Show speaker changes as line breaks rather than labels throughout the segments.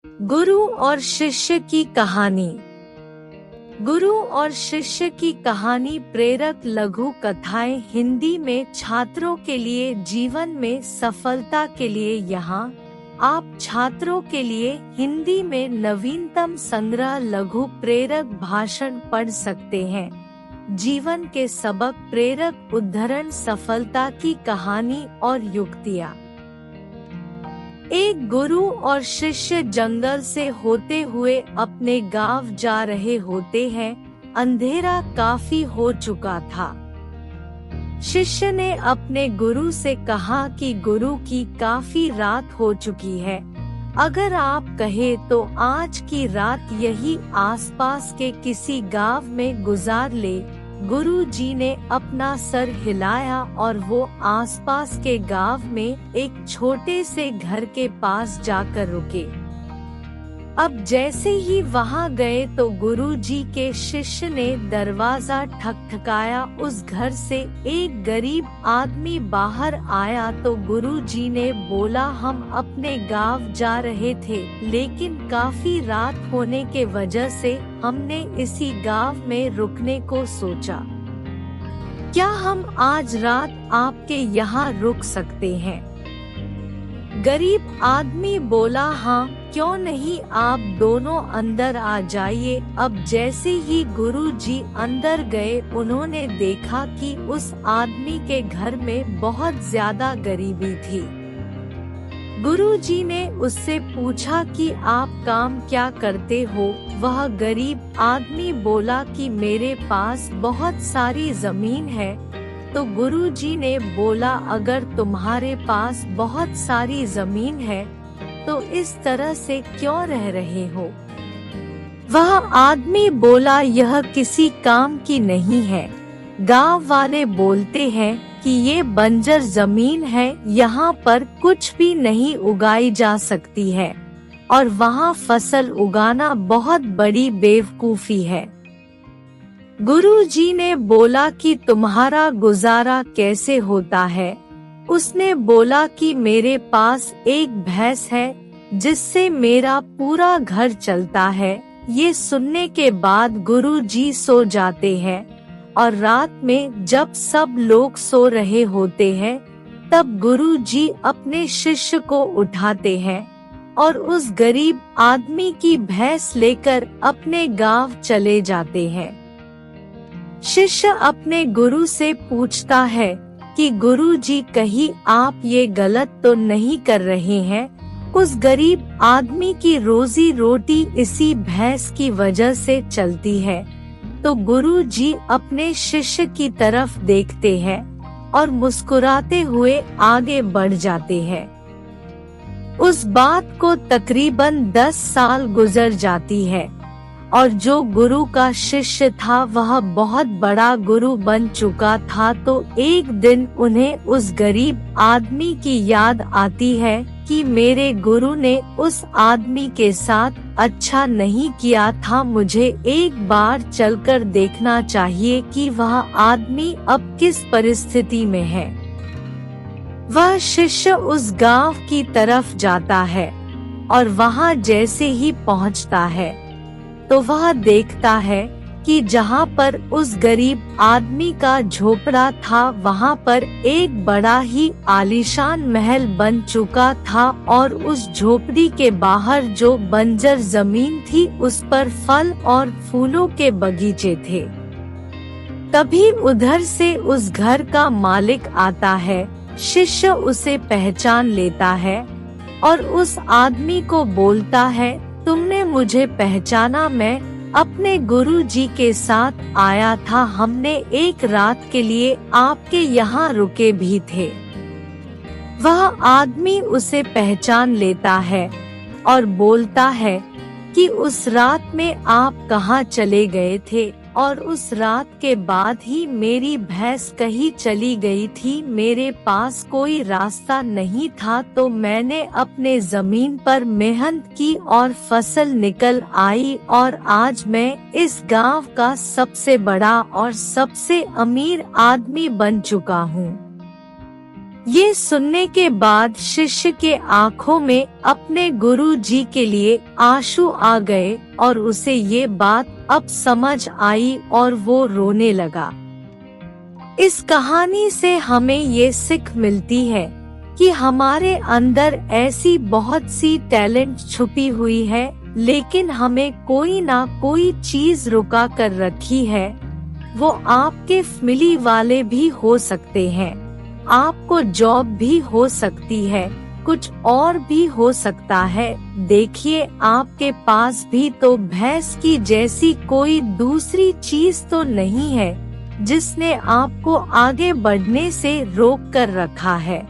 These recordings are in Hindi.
गुरु और शिष्य की कहानी। गुरु और शिष्य की कहानी प्रेरक लघु कथाएं हिंदी में छात्रों के लिए जीवन में सफलता के लिए। यहाँ आप छात्रों के लिए हिंदी में नवीनतम संग्रह लघु प्रेरक भाषण पढ़ सकते हैं। जीवन के सबक, प्रेरक उदाहरण, सफलता की कहानी और युक्तियाँ। एक गुरु और शिष्य जंगल से होते हुए अपने गांव जा रहे होते हैं। अंधेरा काफी हो चुका था। शिष्य ने अपने गुरु से कहा कि गुरु की काफी रात हो चुकी है, अगर आप कहे तो आज की रात यही आसपास के किसी गांव में गुजार ले। गुरु जी ने अपना सर हिलाया और वो आसपास के गांव में एक छोटे से घर के पास जाकर रुके। अब जैसे ही वहां गए तो गुरु जी के शिष्य ने दरवाजा ठकठकाया। उस घर से एक गरीब आदमी बाहर आया तो गुरु जी ने बोला, हम अपने गांव जा रहे थे, लेकिन काफी रात होने के वजह से हमने इसी गांव में रुकने को सोचा। क्या हम आज रात आपके यहाँ रुक सकते हैं? गरीब आदमी बोला, हाँ क्यों नहीं, आप दोनों अंदर आ जाइए। अब जैसे ही गुरु जी अंदर गए, उन्होंने देखा कि उस आदमी के घर में बहुत ज्यादा गरीबी थी। गुरु जी ने उससे पूछा कि आप काम क्या करते हो? वह गरीब आदमी बोला कि मेरे पास बहुत सारी जमीन है। तो गुरु जी ने बोला, अगर तुम्हारे पास बहुत सारी जमीन है तो इस तरह से क्यों रह रहे हो? वह आदमी बोला, यह किसी काम की नहीं है। गांव वाले बोलते हैं कि ये बंजर जमीन है, यहाँ पर कुछ भी नहीं उगाई जा सकती है और वहाँ फसल उगाना बहुत बड़ी बेवकूफी है। गुरु जी ने बोला कि तुम्हारा गुजारा कैसे होता है? उसने बोला कि मेरे पास एक भैंस है जिससे मेरा पूरा घर चलता है। ये सुनने के बाद गुरु जी सो जाते हैं और रात में जब सब लोग सो रहे होते हैं तब गुरु जी अपने शिष्य को उठाते हैं और उस गरीब आदमी की भैंस लेकर अपने गांव चले जाते हैं। शिष्य अपने गुरु से पूछता है कि गुरु जी, कहीं आप ये गलत तो नहीं कर रहे हैं? उस गरीब आदमी की रोजी रोटी इसी भैंस की वजह से चलती है। तो गुरु जी अपने शिष्य की तरफ देखते हैं और मुस्कुराते हुए आगे बढ़ जाते हैं। उस बात को तकरीबन 10 साल गुजर जाती है और जो गुरु का शिष्य था वह बहुत बड़ा गुरु बन चुका था। तो एक दिन उन्हें उस गरीब आदमी की याद आती है कि मेरे गुरु ने उस आदमी के साथ अच्छा नहीं किया था, मुझे एक बार चलकर देखना चाहिए कि वह आदमी अब किस परिस्थिति में है। वह शिष्य उस गांव की तरफ जाता है और वहां जैसे ही पहुंचता है तो वह देखता है कि जहाँ पर उस गरीब आदमी का झोपड़ा था वहाँ पर एक बड़ा ही आलीशान महल बन चुका था और उस झोपड़ी के बाहर जो बंजर जमीन थी उस पर फल और फूलों के बगीचे थे। तभी उधर से उस घर का मालिक आता है। शिष्य उसे पहचान लेता है और उस आदमी को बोलता है, तुमने मुझे पहचाना? मैं अपने गुरु जी के साथ आया था, हमने एक रात के लिए आपके यहाँ रुके भी थे। वह आदमी उसे पहचान लेता है और बोलता है कि उस रात में आप कहाँ चले गए थे? और उस रात के बाद ही मेरी भैंस कहीं चली गई थी, मेरे पास कोई रास्ता नहीं था, तो मैंने अपने जमीन पर मेहनत की और फसल निकल आई और आज मैं इस गांव का सबसे बड़ा और सबसे अमीर आदमी बन चुका हूँ। ये सुनने के बाद शिष्य के आंखों में अपने गुरु जी के लिए आंसू आ गए और उसे ये बात अब समझ आई और वो रोने लगा। इस कहानी से हमें ये सीख मिलती है कि हमारे अंदर ऐसी बहुत सी टैलेंट छुपी हुई है, लेकिन हमें कोई ना कोई चीज रुका कर रखी है। वो आपके फैमिली वाले भी हो सकते हैं, आपको जॉब भी हो सकती है, कुछ और भी हो सकता है। देखिए, आपके पास भी तो भैंस की जैसी कोई दूसरी चीज तो नहीं है जिसने आपको आगे बढ़ने से रोक कर रखा है।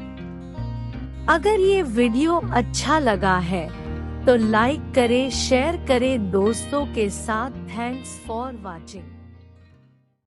अगर ये वीडियो अच्छा लगा है तो लाइक करें, शेयर करें दोस्तों के साथ। Thanks for watching.